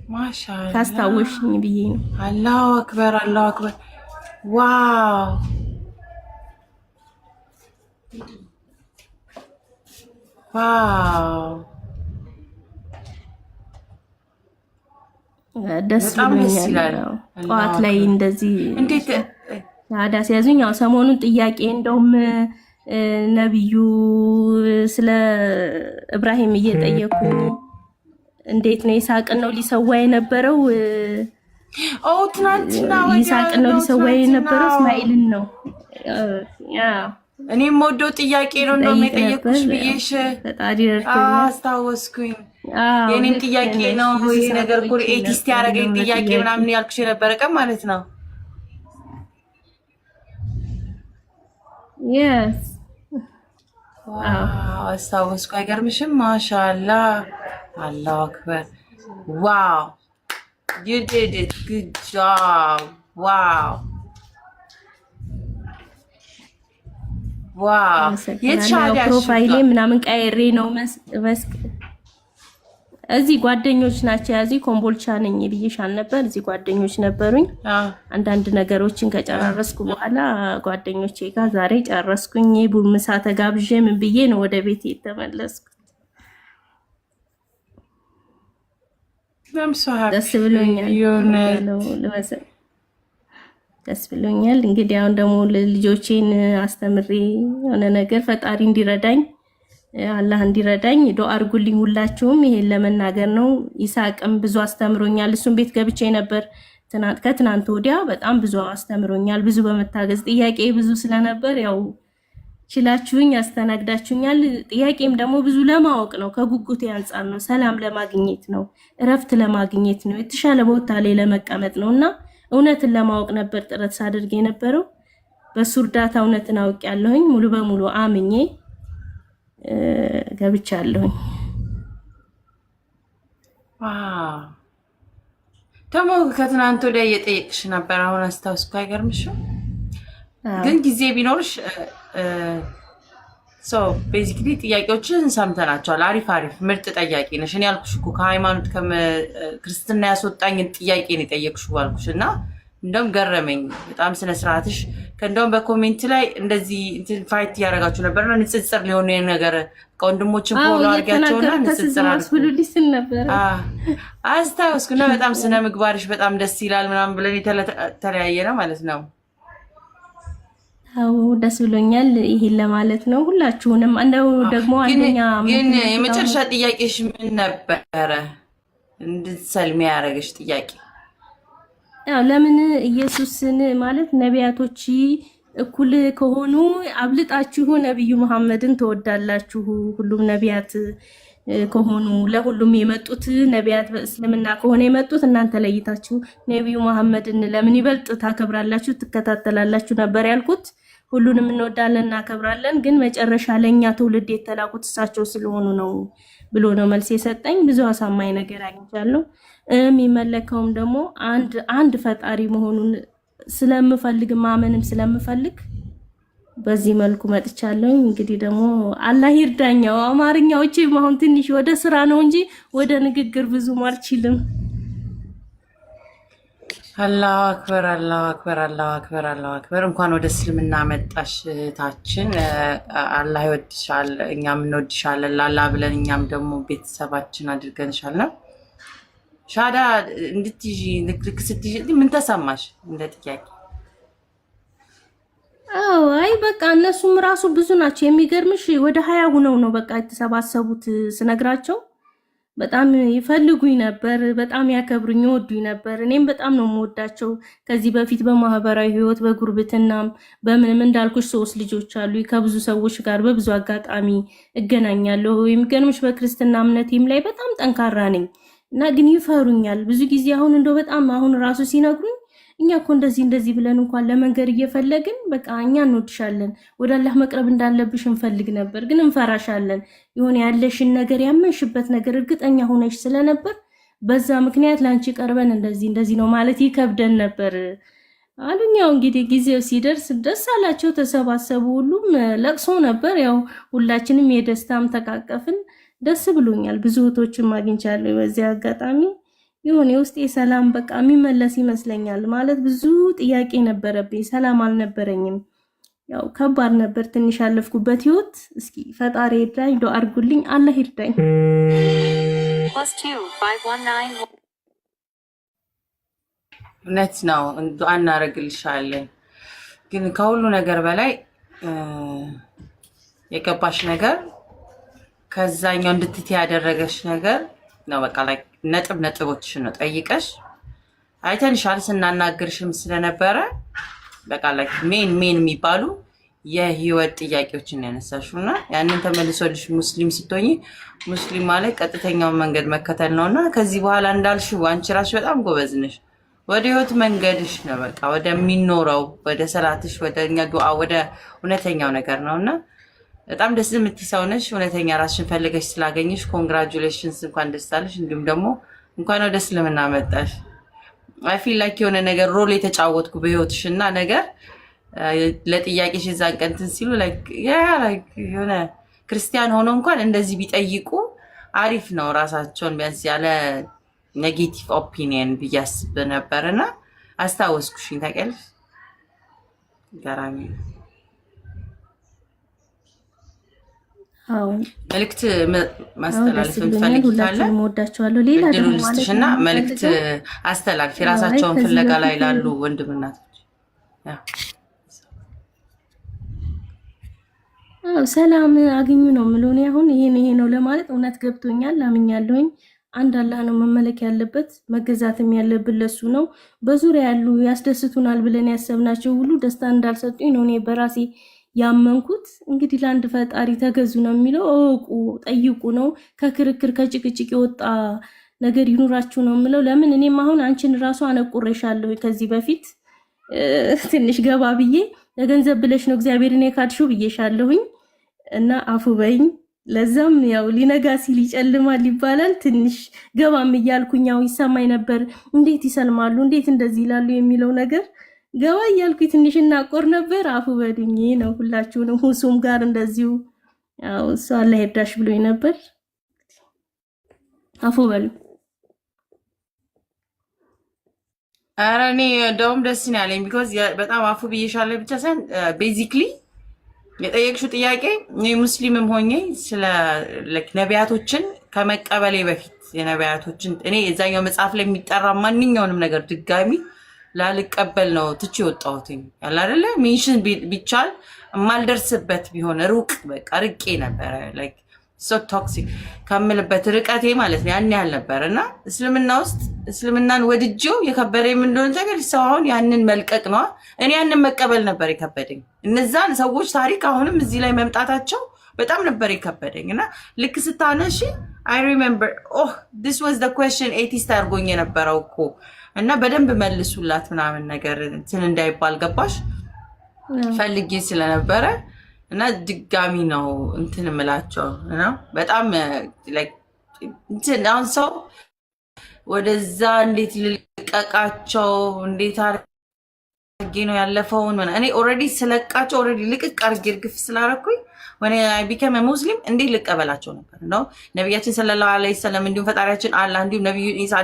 ማሻአላ ካስታወሽኝ ብዬ ነው። አላሁ አክበር አላሁ አክበር ዋው ዋው ደስ በጣም ደስ ብሎኛል። ይላል አላሁ ጠዋት ላይ አክበር እንደዚህ እንዴት ሻሃዳ ሲያዙኝ ያው ሰሞኑን ጥያቄ እንደውም ነብዩ ስለ ኢብራሂም እየጠየቁኝ እንዴት ነው ይስሐቅን ነው ሊሰዋ የነበረው ኦ ትናንትና ወዲያ ይስሐቅን ነው ነው ሊሰዋ ትናንትና የነበረው እስማኤልን ነው ያ እኔም ወደው ጥያቄ ነው እንደውም ጠይቅ የጠየኩሽ ነበር። ብዬሽ ፈጣሪ ረድቶኛል። አስታወስኩኝ። አዎ የኔም ልክ ጥያቄ ነሽ። ነው ብዙ ይሄ ሰዓት ነገር እኮ ቆይቼ ኤቲስት ነበር ያደረገኝ እንደውም ጥያቄ ለጥያቄ ምናምን ያልኩሽ የነበረ ቀን ማለት ነው። የስ አዎ ዋው አስታወስኩ። አይገርምሽም? ማሻአላ አላሁ አክበር ዋው you did it good job ዋው ዋው አመሰግናለሁ። ያው ፕሮፋይሌ ምናምን ቀይሬ ነው መስክ እዚህ ጓደኞች ናቸው ያዚህ ኮምቦልቻ ነኝ ብዬሻል ነበር። እዚህ ጓደኞች ነበሩኝ። አንዳንድ ነገሮችን ከጨራረስኩ በኋላ ጓደኞቼ ጋር ዛሬ ጨረስኩኝ። ቡምሳ ተጋብዤ ምን ብዬ ነው ወደ ቤት የተመለስኩት። ደስ ብሎኛል። ደስ ብሎኛል። እንግዲህ አሁን ደግሞ ልጆቼን አስተምሬ የሆነ ነገር ፈጣሪ እንዲረዳኝ አላህ እንዲረዳኝ ዱአ አድርጉልኝ ሁላችሁም። ይሄን ለመናገር ነው። ይስሐቅም ብዙ አስተምሮኛል። እሱም ቤት ገብቼ ነበር ከትናንት ወዲያ በጣም ብዙ አስተምሮኛል። ብዙ በመታገዝ ጥያቄ ብዙ ስለነበር ያው ችላችሁኝ አስተናግዳችሁኛል። ጥያቄም ደግሞ ብዙ ለማወቅ ነው፣ ከጉጉቴ አንጻር ነው፣ ሰላም ለማግኘት ነው፣ እረፍት ለማግኘት ነው፣ የተሻለ ቦታ ላይ ለመቀመጥ ነውና እውነትን ለማወቅ ነበር ጥረት ሳደርግ የነበረው። በሱ እርዳታ እውነትን አውቄያለሁኝ። ሙሉ በሙሉ አምኜ ገብቻለሁኝ። ዋው ደግሞ ከትናንት ወዲያ እየጠየቅሽ ነበር። አሁን አስታውስኩ። አይገርምሽም? ግን ጊዜ ቢኖርሽ ቤዚክሊ ጥያቄዎችን ሰምተናቸዋል። አሪፍ አሪፍ ምርጥ ጠያቂ ነሽ። እኔ ያልኩሽ እኮ ከሃይማኖት ክርስትና ያስወጣኝን ጥያቄ ነው የጠየቅሽው አልኩሽ እና እንደውም ገረመኝ በጣም ስነ ስርዓትሽ። ከእንደውም በኮሜንት ላይ እንደዚህ ፋይት እያደረጋችሁ ነበርና ንጽጽር ሊሆኑ ነገር ከወንድሞችን ፎሎ አድርጊያቸውና ንጽጽር አስታወስኩና በጣም ስነ ምግባርሽ በጣም ደስ ይላል ምናምን ብለን የተለያየ ነው ማለት ነው። አዎ ደስ ብሎኛል። ይሄን ለማለት ነው ሁላችሁንም። እንደው ደግሞ አንደኛ ግን የመጨረሻ ጥያቄሽ ምን ነበረ? እንድትሰልሚ ያደረገሽ ጥያቄ ያው ለምን ኢየሱስን ማለት ነቢያቶች እኩል ከሆኑ አብልጣችሁ ነብዩ መሐመድን ተወዳላችሁ? ሁሉም ነቢያት ከሆኑ ለሁሉም የመጡት ነቢያት በእስልምና ከሆነ የመጡት እናንተ ለይታችሁ ነብዩ መሐመድን ለምን ይበልጥ ታከብራላችሁ ትከታተላላችሁ ነበር ያልኩት። ሁሉንም እንወዳለን እናከብራለን፣ ግን መጨረሻ ለኛ ትውልድ የተላኩት እሳቸው ስለሆኑ ነው ብሎ ነው መልስ የሰጠኝ። ብዙ አሳማኝ ነገር አግኝቻለሁ። የሚመለከውም ደግሞ አንድ ፈጣሪ መሆኑን ስለምፈልግ ማመንም ስለምፈልግ በዚህ መልኩ መጥቻለሁ። እንግዲህ ደግሞ አላህ ይርዳኛው። አማርኛዎቼ አሁን ትንሽ ወደ ስራ ነው እንጂ ወደ ንግግር ብዙም አልችልም። አላሁ አክበር አላሁ አክበር አላሁ አክበር አላሁ አክበር። እንኳን ወደ እስልምና መጣሽ እህታችን። አላህ ይወድሻል፣ እኛም እንወድሻለን። ላላ ብለን እኛም ደግሞ ቤተሰባችን አድርገንሻል። ነው ሻዳ እንድትይዢ ልክ ስትይዢ ምን ተሰማሽ? እንደ ጥያቄ አዎ አይ በቃ እነሱም ራሱ ብዙ ናቸው። የሚገርምሽ ወደ 20 ሆነው ነው በቃ የተሰባሰቡት። ስነግራቸው በጣም ይፈልጉኝ ነበር፣ በጣም ያከብሩኝ ይወዱኝ ነበር። እኔም በጣም ነው የምወዳቸው። ከዚህ በፊት በማህበራዊ ህይወት በጉርብትናም በምንም እንዳልኩሽ 3 ልጆች አሉ። ከብዙ ሰዎች ጋር በብዙ አጋጣሚ እገናኛለሁ። የሚገርምሽ በክርስትና እምነቴም ላይ በጣም ጠንካራ ነኝ እና ግን ይፈሩኛል ብዙ ጊዜ። አሁን እንደው በጣም አሁን ራሱ ሲነግሩኝ እኛ እኮ እንደዚህ ብለን እንኳን ለመንገር እየፈለግን በቃ እኛ እንወድሻለን፣ ወደ አላህ መቅረብ እንዳለብሽ እንፈልግ ነበር፣ ግን እንፈራሻለን። የሆነ ያለሽን ነገር ያመንሽበት ነገር እርግጠኛ ሆነሽ ስለነበር በዛ ምክንያት ላንቺ ቀርበን እንደዚህ ነው ማለት ይከብደን ነበር አሉኝ። ያው እንግዲህ ጊዜው ሲደርስ ደስ አላቸው፣ ተሰባሰቡ። ሁሉም ለቅሶ ነበር። ያው ሁላችንም የደስታም ተቃቀፍን። ደስ ብሎኛል። ብዙ እህቶችን አግኝቻለሁ በዚህ አጋጣሚ። የሆነ የውስጤ ሰላም በቃ የሚመለስ ይመስለኛል። ማለት ብዙ ጥያቄ ነበረብኝ፣ ሰላም አልነበረኝም። ያው ከባድ ነበር ትንሽ ያለፍኩበት ህይወት። እስኪ ፈጣሪ ይርዳኝ፣ ዱአ አድርጉልኝ፣ አላህ ይርዳኝ። እውነት ነው፣ ዱአ እናደርግልሻለን። ግን ከሁሉ ነገር በላይ የገባሽ ነገር ከዛኛው እንድትት ያደረገሽ ነገር ነው። በቃ ላይ ነጥቦችሽን ነው ጠይቀሽ አይተንሻል፣ ስናናግርሽም ስለነበረ በቃ ላይ ሜን የሚባሉ የህይወት ጥያቄዎችን ያነሳሽው እና ያንን ተመልሶልሽ ሙስሊም ስትሆኚ ሙስሊም ማለት ቀጥተኛውን መንገድ መከተል ነውና ከዚህ በኋላ እንዳልሽው አንቺ ራስሽ በጣም ጎበዝ ነሽ። ወደ ህይወት መንገድሽ ነው በቃ ወደሚኖረው ወደ ሰላትሽ ወደኛ ዱዓ ወደ እውነተኛው ነገር ነውና በጣም ደስ የምትይ ሰው ነሽ። እውነተኛ ራስሽን ፈልገሽ ስላገኘሽ ኮንግራቹሌሽንስ፣ እንኳን ደስ አለሽ። እንዲሁም ደግሞ እንኳን ወደ እስልምና መጣሽ። አይ ፊል ላይክ የሆነ ነገር ሮል የተጫወትኩ በህይወትሽ እና ነገር ለጥያቄሽ የዛን ቀን እንትን ሲሉ ላይክ የሆነ ክርስቲያን ሆኖ እንኳን እንደዚህ ቢጠይቁ አሪፍ ነው፣ ራሳቸውን ቢያንስ ያለ ኔጌቲቭ ኦፒኒየን ብዬ አስብ ነበርና አስታወስኩሽኝ። ታውቂያለሽ፣ ገራሚ አዎ። መልእክት ማስተላለፍ ፈልጋለሁ። ወዳቸዋለሁ። ሌላ ደግሞ ማለት እና መልእክት አስተላልፍ የራሳቸውን ፍለጋ ላይ ላሉ ወንድምናቶች። ሰላም አግኙ ነው የምለው እኔ አሁን ይሄ ነው ለማለት እውነት ገብቶኛል፣ አምኛለሁኝ። አንድ አላህ ነው መመለክ ያለበት፣ መገዛትም ያለብን ለሱ ነው። በዙሪያ ያሉ ያስደስቱናል ብለን ያሰብናቸው ሁሉ ደስታ እንዳልሰጡኝ ነው እኔ በራሴ ያመንኩት። እንግዲህ ለአንድ ፈጣሪ ተገዙ ነው የሚለው፣ እወቁ፣ ጠይቁ ነው። ከክርክር ከጭቅጭቅ የወጣ ነገር ይኑራችሁ ነው የምለው። ለምን እኔም አሁን አንቺን ራሱ አነቁሬሻለሁ ከዚህ በፊት ትንሽ ገባ ብዬ ለገንዘብ ብለሽ ነው እግዚአብሔርን የካድሽው ብዬሻለሁኝ እና አፉ በይኝ። ለዛም ያው ሊነጋ ሲል ይጨልማል ይባላል። ትንሽ ገባም እያልኩኝ ያው ይሰማኝ ነበር፣ እንዴት ይሰልማሉ እንዴት እንደዚህ ይላሉ የሚለው ነገር ገባ እያልኩኝ ትንሽ እናቆር ነበር። አፉ በዱኝ ነው ሁላችሁንም። ሁሱም ጋር እንደዚሁ ያው እሱ አላህ ይርዳሽ ብሎኝ ነበር። አፉ በሉ። ኧረ እኔ እንደውም ደስ ነው ያለኝ ቢኮዝ በጣም አፉ ብዬሻለሁ ብቻ ሳይሆን ቤዚክሊ የጠየቅሽው ጥያቄ እኔ ሙስሊምም ሆኜ ስለ ነቢያቶችን ከመቀበሌ በፊት የነቢያቶችን እኔ የዛኛው መጽሐፍ ላይ የሚጠራ ማንኛውንም ነገር ድጋሚ ላልቀበል ነው ትቼ ወጣሁት። ያለ አይደለ ሜንሽን ቢቻል የማልደርስበት ቢሆን ሩቅ በቃ ርቄ ነበረ። ላይክ ሶ ቶክሲክ ከምልበት ርቀቴ ማለት ነው ያን ያህል ነበር። እና እስልምና ውስጥ እስልምናን ወድጄው የከበደ ምን እንደሆነ ታውቂያለሽ? ሰው አሁን ያንን መልቀቅ ነው። እኔ ያንን መቀበል ነበር የከበደኝ። እነዛን ሰዎች ታሪክ አሁንም እዚህ ላይ መምጣታቸው በጣም ነበር የከበደኝ። እና ልክ ስታነሺ አይ ሪሜምበር ዲስ ዋዝ ዘ ኩዌስችን ኤቲስት አድርጎኝ የነበረው እኮ እና በደንብ መልሱላት ምናምን ነገር እንትን እንዳይባል ገባሽ ፈልጌ ስለነበረ እና ድጋሚ ነው እንትን እምላቸው እና በጣም እንትን አሁን ሰው ወደዛ እንዴት ልልቀቃቸው እንዴት አድርጌ ነው ያለፈውን እኔ ኦልሬዲ ስለቃቸው ኦልሬዲ ልቅቅ አድርጌ እርግፍ ስላደረኩኝ when I became a Muslim እንዴት ልቀበላቸው ነበር ነው ነብያችን ሰለላሁ ዐለይሂ ወሰለም እንዲሁም ፈጣሪያችን አላህ እንዲሁም ነብዩ ኢሳ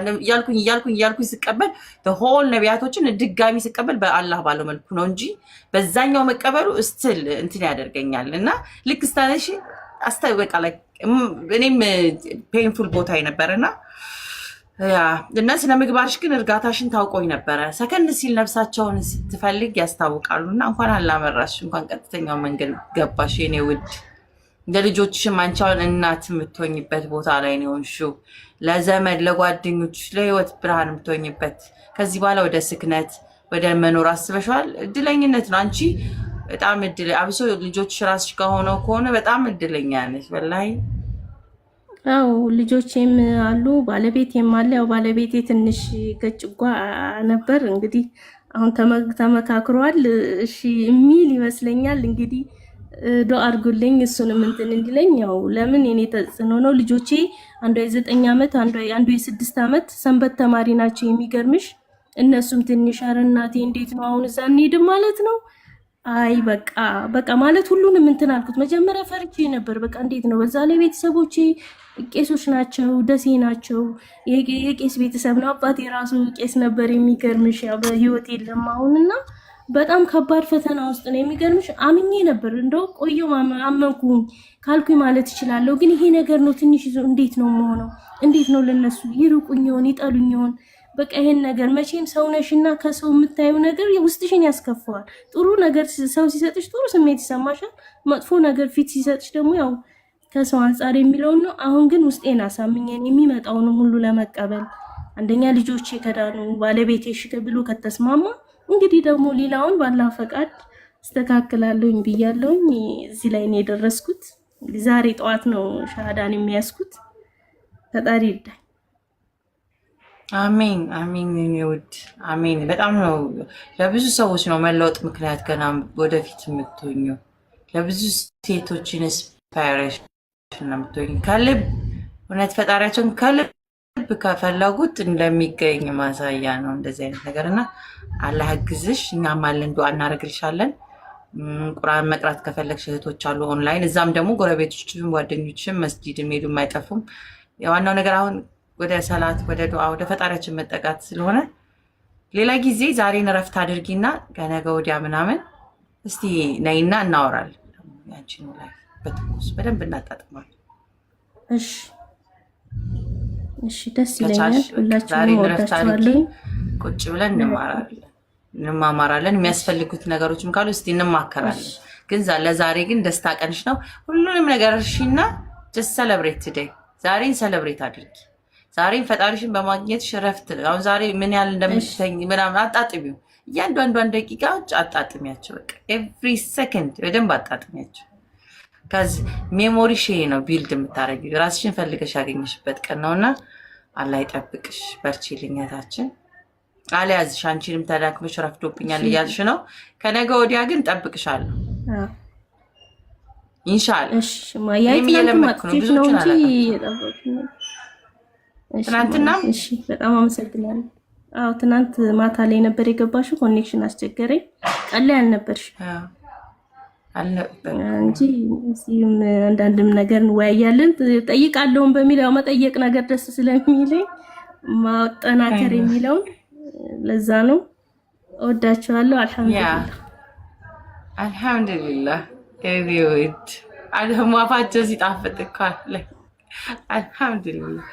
እያልኩኝ ስቀበል the whole ነብያቶችን ድጋሚ ስቀበል በአላህ ባለው መልኩ ነው እንጂ በዛኛው መቀበሉ still እንትን ያደርገኛል እና ልክ ስታነሺ አስተበቃ ላይ እኔም painful ቦታ ነበርና እና ስለ ምግባርሽ ግን እርጋታሽን ታውቆኝ ነበረ። ሰከንድ ሲል ነፍሳቸውን ስትፈልግ ያስታውቃሉና እንኳን አላመራሽ እንኳን ቀጥተኛው መንገድ ገባሽ የኔ ውድ። ለልጆችሽም አንቺውን እናት የምትሆኝበት ቦታ ላይ ነው እንሹ ለዘመድ ለጓደኞች ለህይወት ብርሃን የምትሆኝበት ከዚህ በኋላ ወደ ስክነት ወደ መኖር አስበሽዋል። እድለኝነት ነው። አንቺ በጣም አብሶ ልጆችሽ ራስሽ ከሆነ በጣም እድለኛ ነሽ ወላሂ። አው ልጆቼም አሉ ባለቤቴም አለ። ያው ባለቤቴ ትንሽ ገጭጓ ነበር እንግዲህ አሁን ተመካክሯል። እሺ የሚል ይመስለኛል እንግዲህ ዱአ አድርጉልኝ እሱንም እንትን እንዲለኝ። ያው ለምን የኔ ተጽዕኖ ነው። ልጆቼ አንዷ የ9 ዓመት አንዷ የ6 ዓመት ሰንበት ተማሪ ናቸው። የሚገርምሽ እነሱም ትንሽ ኧረ እናቴ እንዴት ነው አሁን እዛ እንሄድም ማለት ነው አይ በቃ ማለት ሁሉንም እንትን አልኩት። መጀመሪያ ፈርቼ ነበር። በቃ እንዴት ነው በዛ ላይ ቤተሰቦቼ ቄሶች ናቸው፣ ደሴ ናቸው። የቄስ ቤተሰብ ነው። አባቴ ራሱ ቄስ ነበር። የሚገርምሽ ያው በህይወት የለም አሁንና በጣም ከባድ ፈተና ውስጥ ነው። የሚገርምሽ አምኜ ነበር። እንደው ቆየው አመንኩኝ ካልኩኝ ማለት እችላለሁ። ግን ይሄ ነገር ነው ትንሽ ይዞ እንዴት ነው የምሆነው? እንዴት ነው ለነሱ ይርቁኝ ይሆን ይጠሉኝ ይሆን? በቃ ይሄን ነገር መቼም ሰው ነሽና ከሰው የምታየው ነገር ውስጥሽን ያስከፋዋል። ጥሩ ነገር ሰው ሲሰጥሽ ጥሩ ስሜት ይሰማሻል። መጥፎ ነገር ፊት ሲሰጥሽ ደግሞ ያው ከሰው አንጻር የሚለውን ነው። አሁን ግን ውስጤን አሳምኘን የሚመጣውን ሁሉ ለመቀበል አንደኛ ልጆቼ ከዳኑ ባለቤቴ እሺ ብሎ ከተስማማ እንግዲህ ደግሞ ሌላውን ባላ ፈቃድ አስተካክላለሁኝ ብያለሁኝ። እዚህ ላይ ነው የደረስኩት። ዛሬ ጠዋት ነው ሻሃዳን የሚያስኩት። ፈጣሪ ይርዳኝ። አሜን አሜን ይወድ አሜን። በጣም ነው ለብዙ ሰዎች ነው መለወጥ ምክንያት ገና ወደፊት የምትሆኙ ለብዙ ሴቶች ኢንስፓይሬሽን ነው የምትሆኙ። ከልብ እውነት ፈጣሪያቸውን ከልብ ከፈለጉት እንደሚገኝ ማሳያ ነው እንደዚህ አይነት ነገር እና አላህ ያግዝሽ። እኛም አለን ዱዓ እናደርግልሻለን። ቁርአን መቅራት ከፈለግሽ እህቶች አሉ ኦንላይን፣ እዛም ደግሞ ጎረቤቶችም ጓደኞችም መስጂድም ሄዱም አይጠፉም። የዋናው ነገር አሁን ወደ ሰላት ወደ ዱዓ ወደ ፈጣሪያችን መጠጋት ስለሆነ ሌላ ጊዜ ዛሬን እረፍት አድርጊና ከነገ ወዲያ ምናምን እስቲ ነይና እናወራለን። ያንቺን ላይ በትኩስ በደንብ እናጣጥማለን። እሺ ደስ ይለኛል። ሁላችንም ወዳችኋለሁ። ቁጭ ብለን እንማማራለን። የሚያስፈልጉት ነገሮችም ካሉ እስቲ እንማከራለን። ግን ለዛሬ ግን ደስታ ቀንሽ ነው። ሁሉንም ነገር እሺና ጀስት ሰለብሬት ቱዴይ። ዛሬን ሰለብሬት አድርጊ። ዛሬን ፈጣሪሽን በማግኘትሽ እረፍት። አሁን ዛሬ ምን ያህል እንደምትተኝ ምናምን አጣጥሚው። እያንዳንዷን ደቂቃዎች አጣጥሚያቸው። በቃ ኤቭሪ ሰከንድ በደንብ አጣጥሚያቸው። ከዚህ ሜሞሪ ሼ ነው ቢልድ የምታደርጊው። ራስሽን ፈልገሽ ያገኘሽበት ቀን ነውና አላህ ይጠብቅሽ። በርቺ ልኛታችን አልያዝሽ። አንቺንም ተዳክመሽ ረፍዶብኛል እያልሽ ነው። ከነገ ወዲያ ግን ጠብቅሻለሁ ኢንሻአላህ። እሺ ማያይት ነው እንጂ ትናንትና እሺ፣ በጣም አመሰግናለሁ። አዎ ትናንት ማታ ላይ ነበር የገባሽው። ኮኔክሽን አስቸገረኝ። ቀን ላይ አልነበርሽ እንጂ እዚህም አንዳንድም ነገር እንወያያለን። ጠይቃለሁም በሚለው መጠየቅ ነገር ደስ ስለሚለኝ ማጠናከር የሚለውን ለዛ ነው። እወዳችኋለሁ። አልሐምዱሊላህ ከቢውድ አልህማፋቸው ሲጣፍጥ እኮ አለ። አልሐምዱሊላህ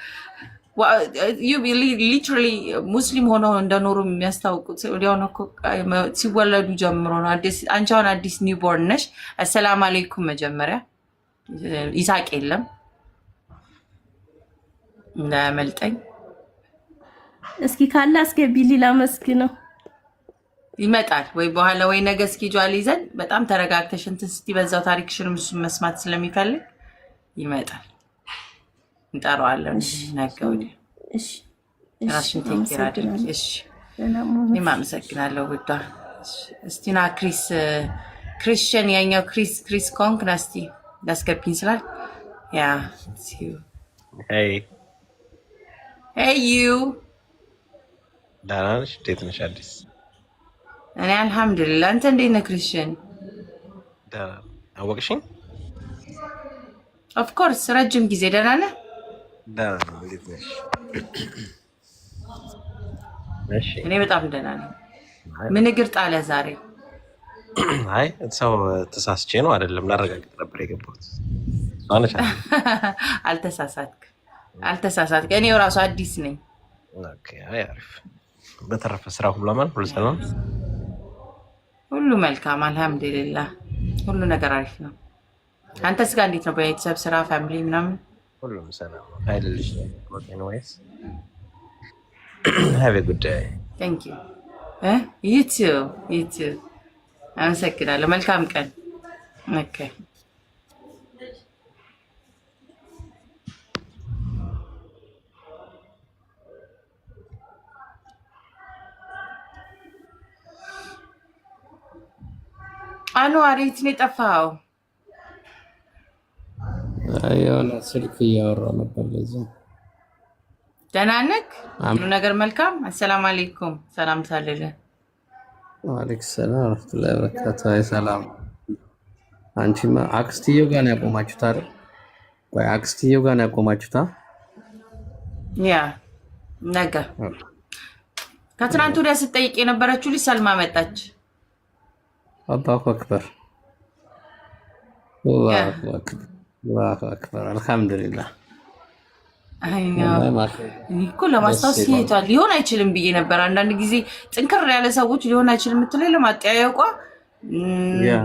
ሊትራሊ ሙስሊም ሆነው እንደኖሩ የሚያስታውቁት ወዲያውኑ እኮ ሲወለዱ ጀምሮ ነው። አንቺ አሁን አዲስ ኒውቦርን ነሽ። አሰላም አለይኩም መጀመሪያ ይሳቅ የለም እንዳያመልጠኝ። እስኪ ካለ አስገቢ ሊላ መስክ ነው ይመጣል ወይ በኋላ ወይ ነገ እስኬጁል ይዘን በጣም ተረጋግተሽ እንትን ስትይ በዛው ታሪክሽንም እሱን መስማት ስለሚፈልግ ይመጣል። እንጠራዋለን ነገ ወዲያ። እሺ ራስሽን ቴክር አድርጊ። እሺ እኔም አመሰግናለሁ ውዷ። እስቲና ክሪስቲያን ያኛው ክሪስ ኮንክ ናስቲ ላስገቢኝ ስላል ያ ሄይ ዩ ደህና ነሽ? እንዴት ነሽ? አዲስ እኔ አልሐምዱሊላህ። አንተ እንዴት ነህ ክሪስቲያን? ደህና አወቅሽኝ? ኦፍኮርስ ረጅም ጊዜ። ደህና ነህ? ደህና ነኝ። እንዴት ነሽ? እሺ እኔ በጣም ደህና ነኝ። ምን እግር ጣለ ዛሬ? አይ ሰው ተሳስቼ ነው አይደለም፣ ላረጋግጥ ነበር የገባሁት። አንቺ አልተሳሳትክ። እኔው ራሱ አዲስ ነኝ። ኦኬ አይ አሪፍ። በተረፈ ስራ ሁሉ አማን፣ ሁሉ ሰላም፣ ሁሉ መልካም አልሐምዱሊላህ። ሁሉ ነገር አሪፍ ነው። አንተስ ጋር እንዴት ነው? በቤተሰብ ስራ፣ ፋሚሊ ምናምን ሁሉም ሰላም ነው። ሀይልልሽ ወይስ have a good day? Thank you. You too. አመሰግናለሁ። መልካም ቀን። ኦኬ አንዋር የት ነው የጠፋኸው? የሆነ ስልክ እያወራሁ ነበር። ለዛ ደህና ነህ? ሁሉ ነገር መልካም? አሰላሙ አለይኩም። ሰላም ሳልልህ ወአለይኩም ሰላም ወራህመቱላሂ ወበረካቱ። አይ ሰላም። አንቺማ አክስትየው ጋር ነው ያቆማችሁት አይደል? ወይ አክስትየው ጋር ነው ያቆማችሁት? ያ ነገ ከትናንት ወዲያ ስትጠይቅ የነበረችው ልጅ ሰልማ መጣች። አላሁ አክበር አላሁ አክበር አላሁ አክበር። አልሐምዱሊላህ። እኮ ለማስታወስ ይሄቷል ሊሆን አይችልም ብዬ ነበር። አንዳንድ ጊዜ ጥንክር ያለ ሰዎች ሊሆን አይችልም የምትለኝ ለማጠያየቋ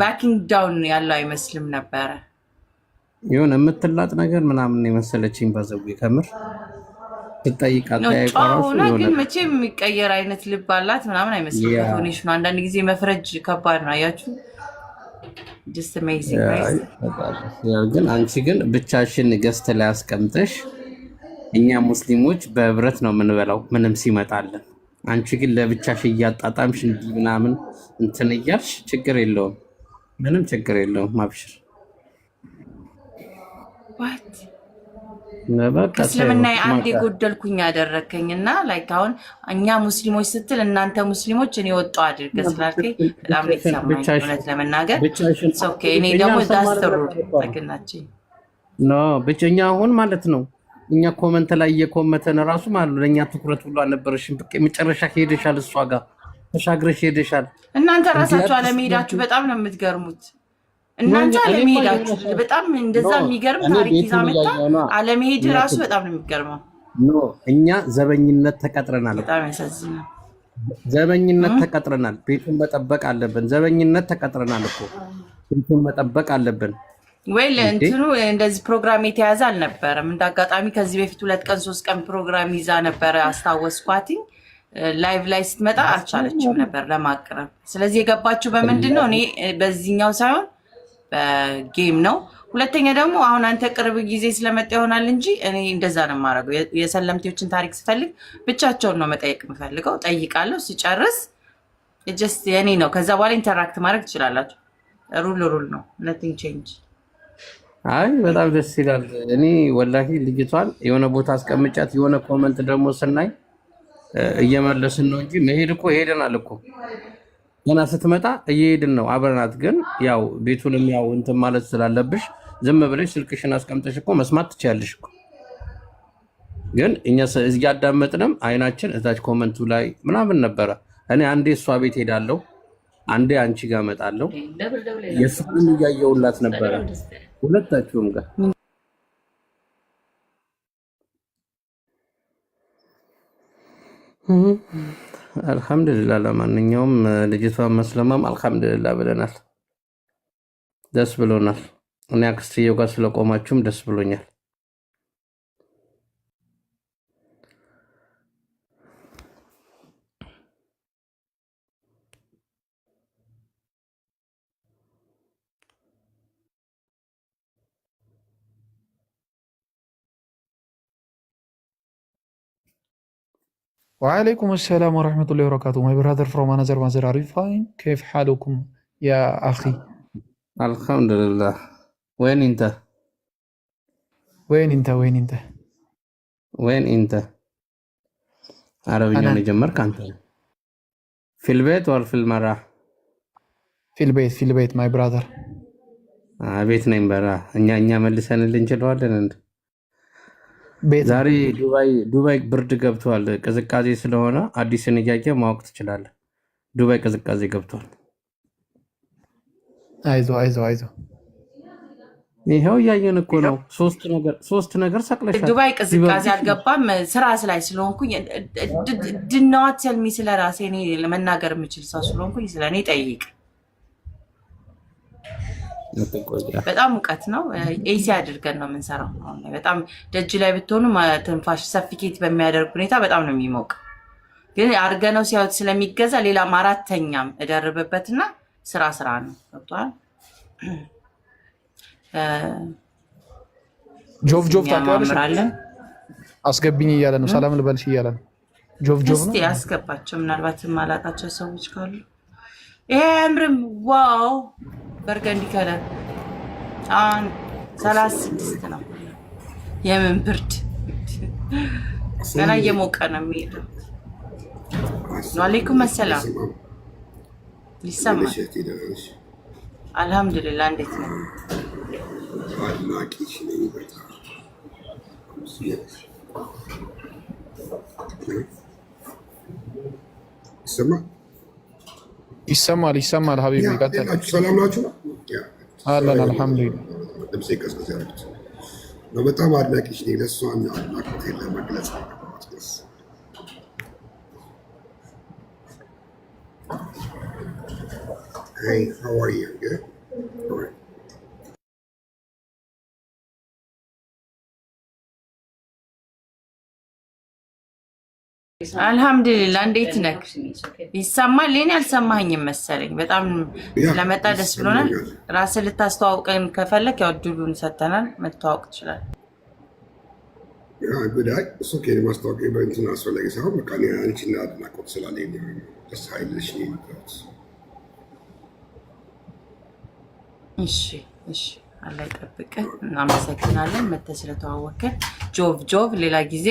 ባኪንግ ዳውን ያለው አይመስልም ነበረ። የሆነ የምትላጥ ነገር ምናምን የመሰለችኝ ባዘው ከምር ትጠይቅ ሆና ግን መቼም የሚቀየር አይነት ልብ አላት ምናምን አይመስልም። ሆኔሽ ነው አንዳንድ ጊዜ መፍረጅ ከባድ ነው። አያችሁ just amazing right? ግን አንቺ ግን ብቻሽን ገዝተ ላይ አስቀምጠሽ እኛ ሙስሊሞች በህብረት ነው የምንበላው ምንም ሲመጣልን። አንቺ ግን ለብቻሽ እያጣጣምሽ እንዲህ ምናምን እንትን እያልሽ ችግር የለውም ምንም ችግር የለውም። አብሽር what እስልምና አንድ የጎደልኩኝ ያደረከኝና ላይክ አሁን እኛ ሙስሊሞች ስትል እናንተ ሙስሊሞች እኔ ወጣው አድርገህ ስላልከኝ በጣም የተሰማኝ እውነት ለመናገር ኦኬ። እኔ ደግሞ ዳስተሩ ተገናችሁ ኖ ብቻኛ አሁን ማለት ነው እኛ ኮመንት ላይ እየኮመተን ራሱ ማለት ለኛ ትኩረት ሁሉ አልነበረሽም። በቃ መጨረሻ ሄደሻል፣ እሷ ጋር ተሻግረሽ ሄደሻል። እናንተ ራሳችሁ አለመሄዳችሁ በጣም ነው የምትገርሙት። እናንተ አለመሄዳችሁ በጣም እንደዛ የሚገርም ታሪክ ይዛ መጣ። አለመሄድ ራሱ በጣም ነው የሚገርመው። ኖ እኛ ዘበኝነት ተቀጥረናል። በጣም ያሳዝናል። ዘበኝነት ተቀጥረናል። ቤቱን መጠበቅ አለብን። ዘበኝነት ተቀጥረናል እኮ ቤቱን መጠበቅ አለብን። ወይ ለእንትኑ እንደዚህ ፕሮግራም የተያዘ አልነበረም። እንዳጋጣሚ ከዚህ በፊት 2 ቀን 3 ቀን ፕሮግራም ይዛ ነበር አስታወስኳትኝ። ላይቭ ላይ ስትመጣ አልቻለችም ነበር ለማቅረብ። ስለዚህ የገባችው በምንድን ነው? እኔ በዚህኛው ሳይሆን በጌም ነው። ሁለተኛ ደግሞ አሁን አንተ ቅርብ ጊዜ ስለመጣ ይሆናል እንጂ እኔ እንደዛ ነው የማደርገው። የሰለምቴዎችን ታሪክ ስፈልግ ብቻቸውን ነው መጠየቅ የምፈልገው። ጠይቃለሁ፣ ሲጨርስ ጀስት የኔ ነው። ከዛ በኋላ ኢንተራክት ማድረግ ትችላላችሁ። ሩል ነው። nothing change። አይ በጣም ደስ ይላል። እኔ ወላሂ ልጅቷን የሆነ ቦታ አስቀምጫት የሆነ ኮመንት ደግሞ ስናይ እየመለስን ነው እንጂ መሄድ እኮ ሄደናል እኮ ገና ስትመጣ እየሄድን ነው አብረናት። ግን ያው ቤቱንም ያው እንትን ማለት ስላለብሽ ዝም ብለሽ ስልክሽን አስቀምጠሽ እኮ መስማት ትችያለሽ እኮ። ግን እኛ እያዳመጥንም አይናችን እዛች ኮመንቱ ላይ ምናምን ነበረ። እኔ አንዴ እሷ ቤት ሄዳለሁ፣ አንዴ አንቺ ጋር እመጣለሁ። የእሱን እያየሁላት ነበረ ሁለታችሁም ጋር። አልሐምዱሊላህ። ለማንኛውም ልጅቷን መስለማም አልሐምዱሊላህ ብለናል። ደስ ብሎናል። እኔ አክስትየው ጋር ስለቆማችሁም ደስ ብሎኛል። وعليكم السلام ورحمة الله وبركاته. My brother from another mother. Are you fine? كيف حالكم يا أخي? الحمد لله. وين أنت؟ وين أنت؟ وين أنت؟ وين أنت؟ عربي يعني جمرك أنت في البيت ولا في المراح؟ في البيت في البيت my brother. بيتنا ينبرا እኛ መልሰን እንችላለን እንዴ? ዛሬ ዱባይ ብርድ ገብቷል። ቅዝቃዜ ስለሆነ አዲስን እያየ ማወቅ ትችላለህ። ዱባይ ቅዝቃዜ ገብቷል። አይዞ ይሄው እያየን እኮ ነው። ሶስት ነገር ሰቅለሻል። ዱባይ ቅዝቃዜ አልገባም። ስራ ላይ ስለሆንኩኝ ድናዋት ሰልሚ ስለራሴ እኔ ለመናገር የምችል ሰው ስለሆንኩኝ ስለኔ ጠይቅ። በጣም ሙቀት ነው። ኤሲ አድርገን ነው የምንሰራው። በጣም ደጅ ላይ ብትሆኑ ትንፋሽ ሰፊኬት በሚያደርግ ሁኔታ በጣም ነው የሚሞቅ። ግን አድርገነው ሲያዩት ስለሚገዛ ሌላም አራተኛም እደርብበትና ስራ ነው። ገብቶሃል? ጆፍ ታውቂዋለሽ? አስገብኝ እያለ ነው። ሰላም ልበልሽ እያለ ነው። ጆፍ ነው። እስቲ አስገባቸው። ምናልባት ማላቃቸው ሰዎች ካሉ ይሄ አምርም ዋው በርገንዲ ከለር 36 ነው። የምን ብርድ ገና እየሞቀ ነው የሚሄደው። ወአለይኩም ሰላም ይሰማል። እህቴ ደህና ነሽ? አልሐምዱሊላህ። እንዴት ነው? አድናቂሽ ነኝ በጣም ይሰማል ሀቢቢ ቀጥል። ሰላም ናችሁ? አለን አልሐምዱሊላህ። ድምጼ ቀዝቀዝ ያለች ነው። በጣም አድናቂሽ ነኝ። ለእሷ አድናቆቴን ለመግለጽ ነው። Hey, how are you? Good? All right. አልሐምዱሊላህ። እንዴት ነህ? ይሰማል? እኔ አልሰማኸኝም መሰለኝ። በጣም ስለመጣ ደስ ብሎናል። ራስን ልታስተዋውቀን ከፈለክ ያው እድሉን ሰጥተናል፣ መተዋወቅ ትችላለህ። ጉዳይ እሱ ማስታወቂያ በእንትን አስፈላጊ ሳይሆን በቃ አንቺን አድናቆት ስላለኝ ደስ ሀይልሽ ነው የመጣሁት። እሺ፣ አላህ ይጠብቅህ። እናመሰግናለን መተህ ስለተዋወቅን። ጆቭ ሌላ ጊዜ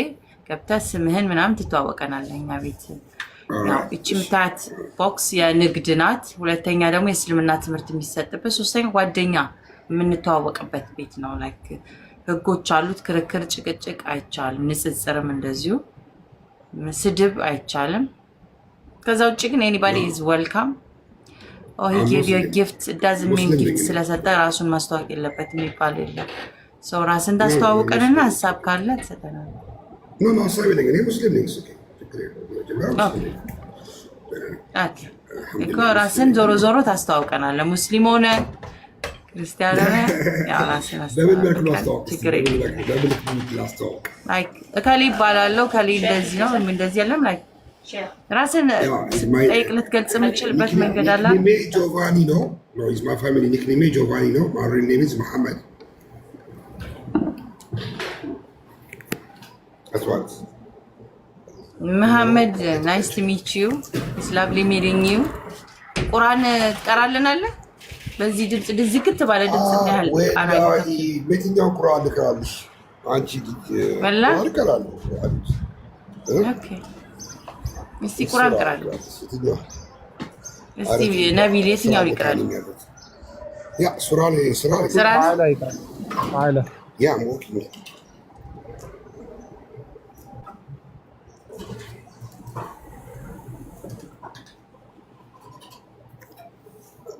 ገብተህ ስምህን ምናምን ትተዋወቀናለህ እኛ ቤት። ያው እቺ የምታያት ቦክስ የንግድ ናት። ሁለተኛ ደግሞ የእስልምና ትምህርት የሚሰጥበት፣ ሶስተኛ ጓደኛ የምንተዋወቅበት ቤት ነው። ላይክ ህጎች አሉት። ክርክር፣ ጭቅጭቅ አይቻልም። ንጽጽርም እንደዚሁ፣ ስድብ አይቻልም። ከዛ ውጭ ግን ኤኒባዲ ኢዝ ዌልካም። ሂ ጌቭ ዩ ጊፍት ዳዝንት ሚን ጊፍት ስለሰጠ ራሱን ማስተዋወቅ የለበትም የሚባል የለም። ሰው ራስን ታስተዋውቀንና ሀሳብ ካለ ትሰጠናለህ። ኖ ሀሳብ የለኝ። እኔ ሙስሊም ነኝ። እኮ ራስን ዞሮ ታስተዋውቀናለህ። ሙስሊም ሆነ ክርስቲያን ሆነ ያው ራስን ላስተዋውቅ እከሌ ይባላለሁ ከሌ እንደዚህ ነው እንደዚህ የለም። ላይ ራስን ጠይቅ ልትገልጽ የምችልበት መንገድ አለ። ጆቫኒ ነው ፋሚሊ ኒክኔሜ ጆቫኒ ነው። ማሪ ኔም ኢዝ መሐመድ። መሐመድ ናይስ ቱ ሚት ዩ ኢትስ ላቭሊ ሚቲንግ ዩ። ቁርአን ትቀራልናለህ? በዚህ ድምጽ ዝግት ባለ ድምጽ ያህል ቃና በየትኛው ቁርአን ልቀራልሽ? አንቺ ቁርአን ልቀራለሁ። ኦኬ እስቲ ቁርአን ቀራለሁ። እስቲ ነብይ የትኛው ይቀራል? ያ ሱራ ላይ አለ ያ ሞኪ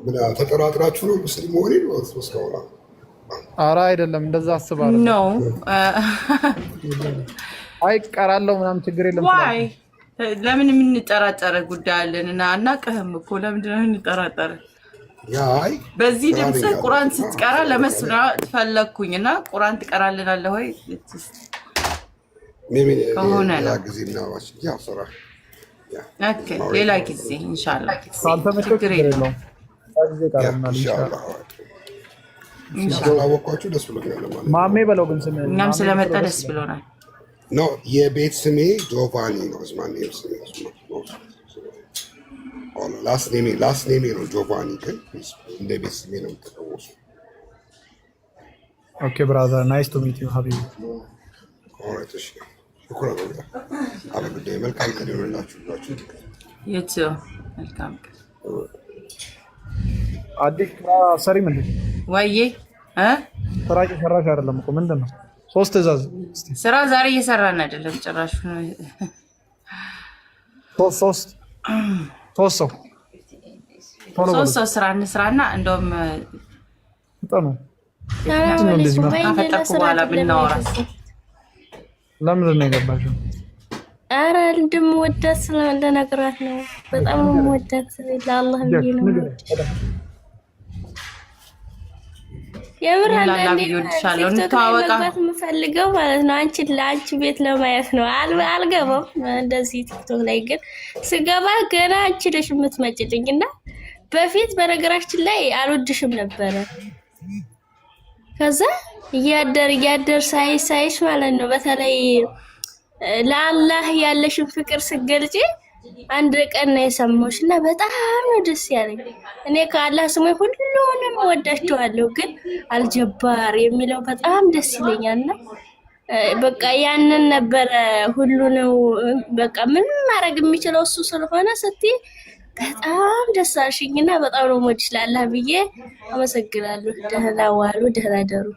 ምን ተጠራጥራችሁ ነው ሙስሊም ሆኔ ነው እስካሁን? ኧረ አይደለም፣ እንደዛ አስባለሁ። ኖ አይ ቀራለሁ ምናምን ችግር የለም። ዋይ ለምን የምንጠራጠረ ጉዳይ አለን? እና አናውቅህም እኮ ለምንድን ነው የምንጠራጠረ? ያይ በዚህ ድምጽ ቁርአን ስትቀራ ለመስማት ፈለኩኝ እና ቁርአን ትቀራልናለህ ወይ? ከሆነ ነው ኦኬ፣ ሌላ ጊዜ ኢንሻአላህ ችግር የለውም። ስላወኳችሁ ደስ ብሎኛል። ማሜ በለው ግን ስሜ እኛም ስለመጣ ደስ ብሎናል። ኖ የቤት ስሜ ጆቫኒ ነው። ላስት ኔሜ ነው ጆቫኒ፣ ግን እንደ ቤት ስሜ ነው የምትጠቀሙት። ኦኬ ብራዘር ናይስ ቱ ሚት ዩ ሀቢቢ። መልካም ቀን ይሆንላችሁ። የት መልካም ቀን አዲስ ሰሪ ምንድን ወይዬ ስራ እየሰራሽ አይደለም እኮ ምንድን ነው? ሶስት ትእዛዝ ስራ ዛሬ እየሰራን አይደለም ጭራሽ። ሶስት ሰው ስራ እንስራና እንደውም ጠኑ ካፈጠርኩ በኋላ ብናወራ። ለምንድን ነው የገባሽው? ኧረ እንደምወዳት ስለነገራት ነው። በጣም ነው የምወዳት ለአላህ ብዬ ነው። የምር አንዳንዴ መግባት የምፈልገው ማለት ነው አንቺን ለአንቺ ቤት ለማየት ነው። አልገባም እንደዚህ ቲክቶክ ላይ ግን ስገባ ገና አንቺ ነሽ የምትመጭልኝ እና በፊት በነገራችን ላይ አልወድሽም ነበረ። ከዛ እያደር ሳይሽ ማለት ነው በተለይ ለአላህ ያለሽን ፍቅር ስገልጪ አንድ ቀን ነው የሰማሁሽ እና በጣም ነው ደስ ያለኝ። እኔ ከአላህ ስሞች ሁሉንም ወዳቸዋለሁ፣ ግን አልጀባር የሚለው በጣም ደስ ይለኛልና በቃ ያንን ነበረ ሁሉ ነው በቃ ምን ማድረግ የሚችለው እሱ ስለሆነ ስትይ በጣም ደስ አልሽኝና በጣም ነው የምወድሽ ላላህ ብዬ አመሰግናለሁ። ደህና ዋሉ፣ ደህና ደሩ።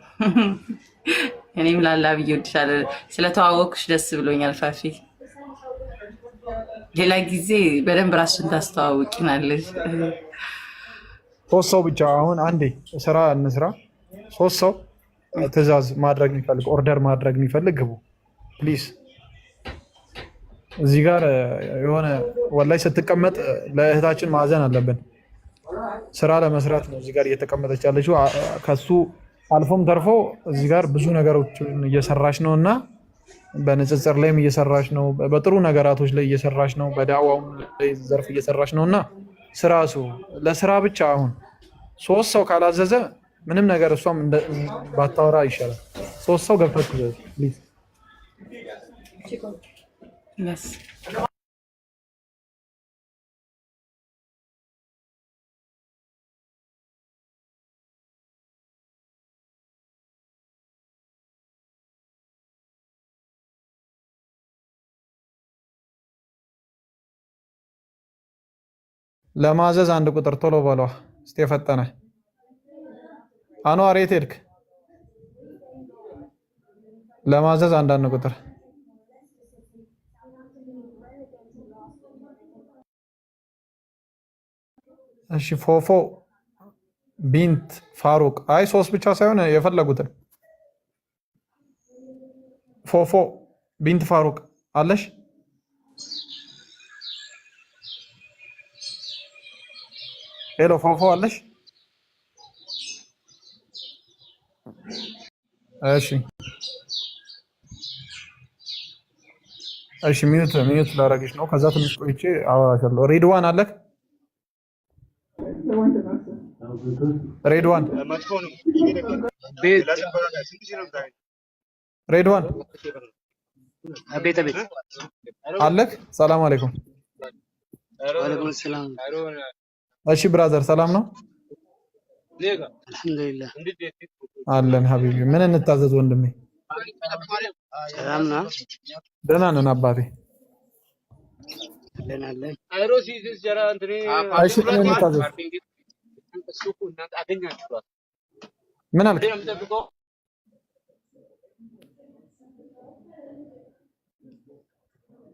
እኔም ላላ ብዬ ወድሻለሁ። ስለተዋወቅሽ ደስ ብሎኛል ፋፊ። ሌላ ጊዜ በደንብ ራስሽን ታስተዋውቂናለሽ። 3 ሰው ብቻ አሁን አንዴ ስራ እንስራ። 3 ሰው ትዕዛዝ ማድረግ የሚፈልግ ኦርደር ማድረግ የሚፈልግ ግቡ ፕሊዝ። እዚህ ጋር የሆነ ወላይ ስትቀመጥ ለእህታችን ማዘን አለብን። ስራ ለመስራት ነው እዚህ ጋር እየተቀመጠች ያለችው። ከሱ አልፎም ተርፎ እዚህ ጋር ብዙ ነገሮችን እየሰራች ነው እና በንጽጽር ላይም እየሰራች ነው፣ በጥሩ ነገራቶች ላይ እየሰራች ነው፣ በዳዋውም ላይ ዘርፍ እየሰራች ነው እና ስራሱ ለስራ ብቻ አሁን 3 ሰው ካላዘዘ ምንም ነገር እሷም ባታወራ ይሻላል። 3 ሰው ገብታችሁ ፕሊዝ። ለማዘዝ 1 ቁጥር ቶሎ በሏ እስቲ የፈጠነ አንዋር የት ሄድክ? ለማዘዝ 1 ቁጥር እሺ። ፎፎ ቢንት ፋሩቅ አይ 3 ብቻ ሳይሆን የፈለጉትን ፎፎ ቢንት ፋሩቅ አለሽ? ሄሎ ፎፎ አለሽ? እሺ እሺ፣ ሚዩት ላደርግሽ ነው። ከዛ ትንሽ ቆይቼ አወራሻለሁ። ሬድዋን አለክ? ሬድዋን ሬድዋን አለክ? ሰላም አለይኩም። እሺ ብራዘር ሰላም ነው? አልሐምዱሊላህ አለን ሀቢቢ። ምን እንታዘዝ ወንድሜ? ሰላም ነው? ደህና ነን አባቴ። ደህና ነን። እሺ ምን እንታዘዝ? ምን አልክ?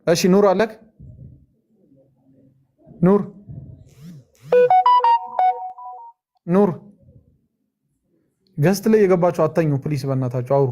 እሺ ኑር አለክ? ኑር ገስት ላይ የገባችሁ አተኙ ፕሊስ፣ በእናታችሁ አውሩ።